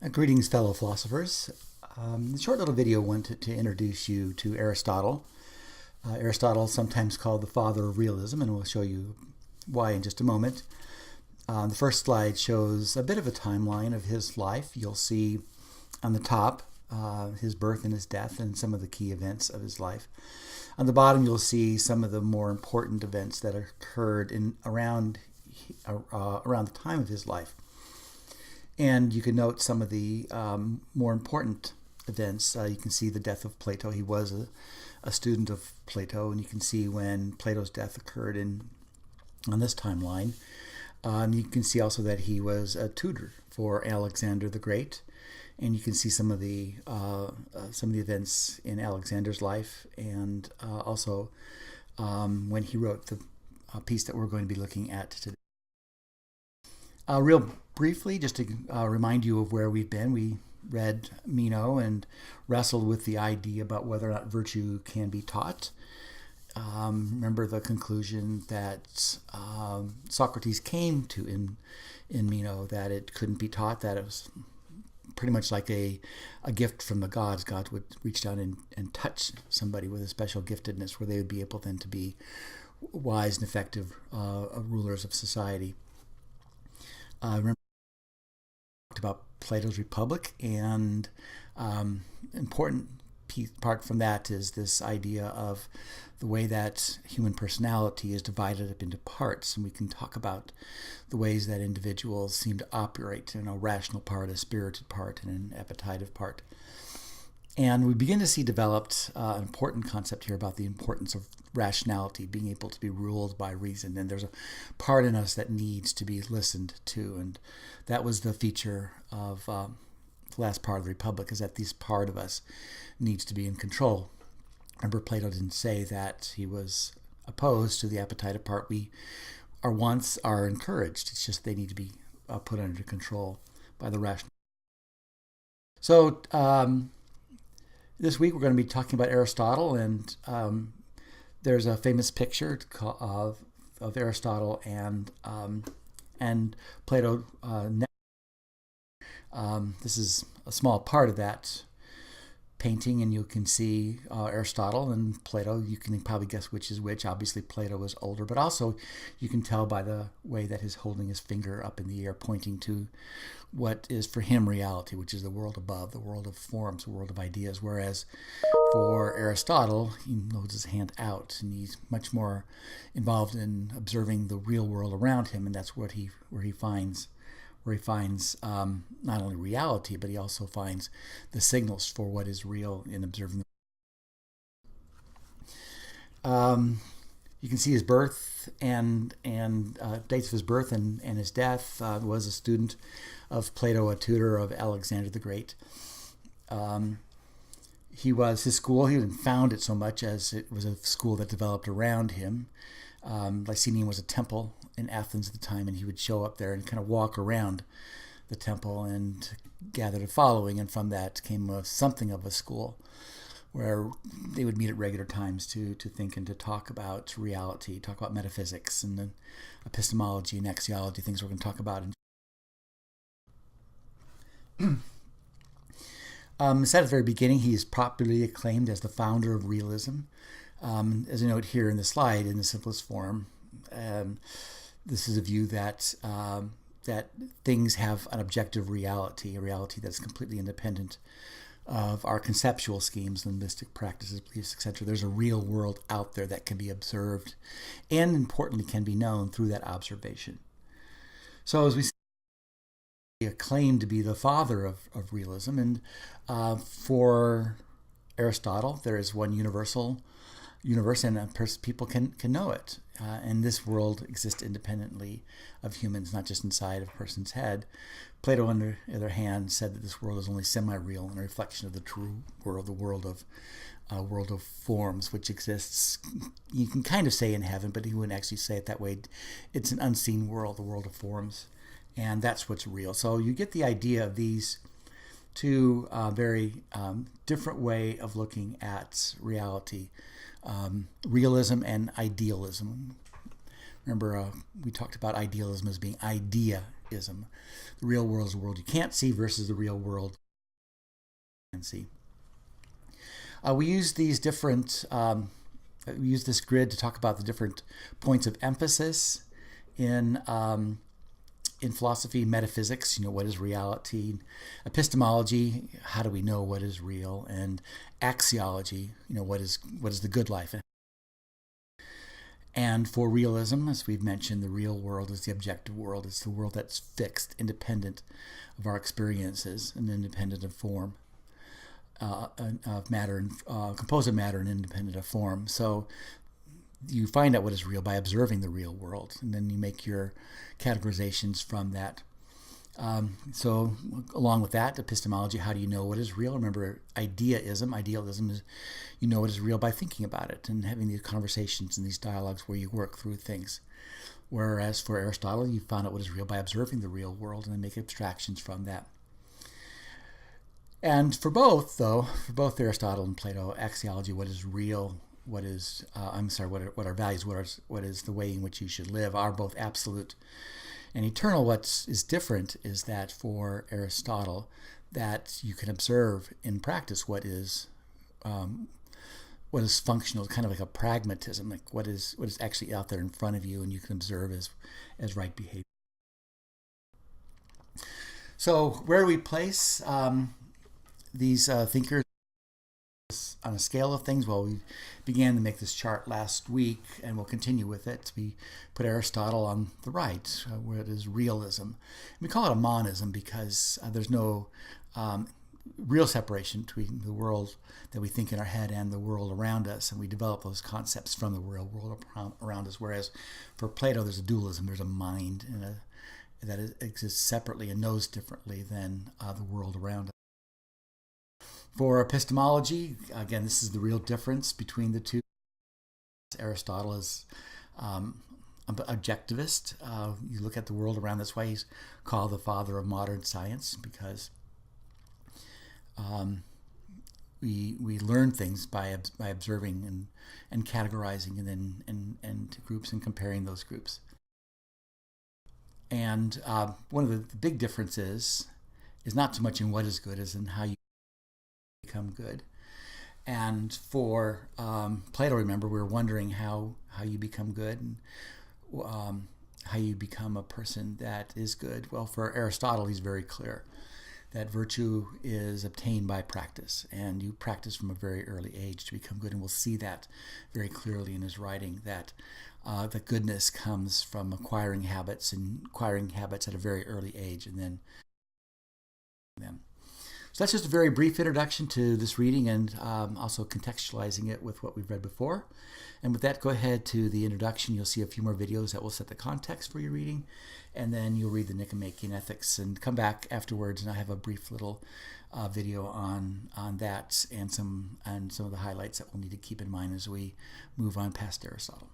Greetings, fellow philosophers. The short little video wanted to introduce you to Aristotle. Aristotle, sometimes called the father of realism, and we'll show you why in just a moment. The first slide shows a bit of a timeline of his life. You'll see on the top his birth and his death and some of the key events of his life. On the bottom, you'll see some of the more important events that occurred around the time of his life. And you can note some of the more important events. You can see the death of Plato. He was a student of Plato, and you can see when Plato's death occurred on this timeline. You can see also that he was a tutor for Alexander the Great, and you can see some of the events in Alexander's life, and also when he wrote the piece that we're going to be looking at today. Real briefly, just to remind you of where we've been, we read Meno and wrestled with the idea about whether or not virtue can be taught. Remember the conclusion that Socrates came to in Meno, that it couldn't be taught, that it was pretty much like a gift from the gods. God would reach down and touch somebody with a special giftedness where they would be able then to be wise and effective rulers of society. Remember, we talked about Plato's Republic, and important part from that is this idea of the way that human personality is divided up into parts, and we can talk about the ways that individuals seem to operate in a rational part, a spirited part, and an appetitive part. And we begin to see developed an important concept here about the importance of rationality, being able to be ruled by reason. And there's a part in us that needs to be listened to. And that was the feature of the last part of the Republic, is that this part of us needs to be in control. Remember, Plato didn't say that he was opposed to the appetitive part. Our wants are encouraged. It's just they need to be put under control by the rational. So, this week we're going to be talking about Aristotle, and there's a famous picture of Aristotle and Plato. This is a small part of that painting, and you can see Aristotle and Plato. You can probably guess which is which. Obviously, Plato was older, but also you can tell by the way that he's holding his finger up in the air, pointing to what is for him reality, which is the world above, the world of forms, the world of ideas. Whereas for Aristotle, he holds his hand out, and he's much more involved in observing the real world around him, and that's where he finds not only reality, but he also finds the signals for what is real in observing. You can see his birth and dates of his birth and his death. Was a student of Plato, a tutor of Alexander the Great. His school, he didn't found it so much as it was a school that developed around him. Lyceum was a temple in Athens at the time, and he would show up there and kind of walk around the temple and gather the following, and from that came something of a school where they would meet at regular times to think and to talk about reality, talk about metaphysics and then epistemology and axiology, things we're going to talk about. Said at the very beginning, he is popularly acclaimed as the founder of realism. As a note here in the slide, in the simplest form, this is a view that things have an objective reality, a reality that's completely independent of our conceptual schemes, linguistic practices, beliefs, etc. There's a real world out there that can be observed and, importantly, can be known through that observation. So as we see, he acclaimed to be the father of realism, and for Aristotle, there is one universe, and people can know it. And this world exists independently of humans, not just inside of a person's head. Plato, on the other hand, said that this world is only semi-real and a reflection of the true world, the world of forms, which exists, you can kind of say in heaven, but he wouldn't actually say it that way. It's an unseen world, the world of forms, and that's what's real. So you get the idea of these two very different way of looking at reality. Realism and idealism. Remember, we talked about idealism as being idea ism. The real world is the world you can't see versus the real world you can see. We use these different, we use this grid to talk about the different points of emphasis in philosophy. Metaphysics, what is reality? Epistemology, how do we know what is real? And axiology, what is the good life? And for realism, as we've mentioned, the real world is the objective world. It's the world that's fixed, independent of our experiences and independent of form, of matter, and composed of matter and independent of form. So you find out what is real by observing the real world, and then you make your categorizations from that. So along with that, epistemology, how do you know what is real? Remember, idealism is you know what is real by thinking about it and having these conversations and these dialogues where you work through things. Whereas for Aristotle, you found out what is real by observing the real world and then make abstractions from that. And for both Aristotle and Plato, axiology, what is real, what are values, what is the way in which you should live, are both absolute and eternal. What is different is that for Aristotle, that you can observe in practice what is functional, kind of like a pragmatism, like what is actually out there in front of you, and you can observe as right behavior. So where do we place these thinkers on a scale of things? Well, we began to make this chart last week, and we'll continue with it. We put Aristotle on the right, where it is realism. We call it a monism because there's no real separation between the world that we think in our head and the world around us, and we develop those concepts from the real world around us. Whereas for Plato, there's a dualism. There's a mind that exists separately and knows differently than the world around us. For epistemology, again, this is the real difference between the two. Aristotle is objectivist. You look at the world around. That's why he's called the father of modern science, because we learn things by observing and categorizing, and then and groups and comparing those groups. And one of the big differences is not so much in what is good as in how you become good. And for Plato, remember, we were wondering how you become good and how you become a person that is good. Well, for Aristotle, he's very clear that virtue is obtained by practice, and you practice from a very early age to become good. And we'll see that very clearly in his writing, that the goodness comes from acquiring habits at a very early age, and then them. So that's just a very brief introduction to this reading, and also contextualizing it with what we've read before. And with that, go ahead to the introduction. You'll see a few more videos that will set the context for your reading, and then you'll read the Nicomachean Ethics and come back afterwards, and I have a brief little video on that and some of the highlights that we'll need to keep in mind as we move on past Aristotle.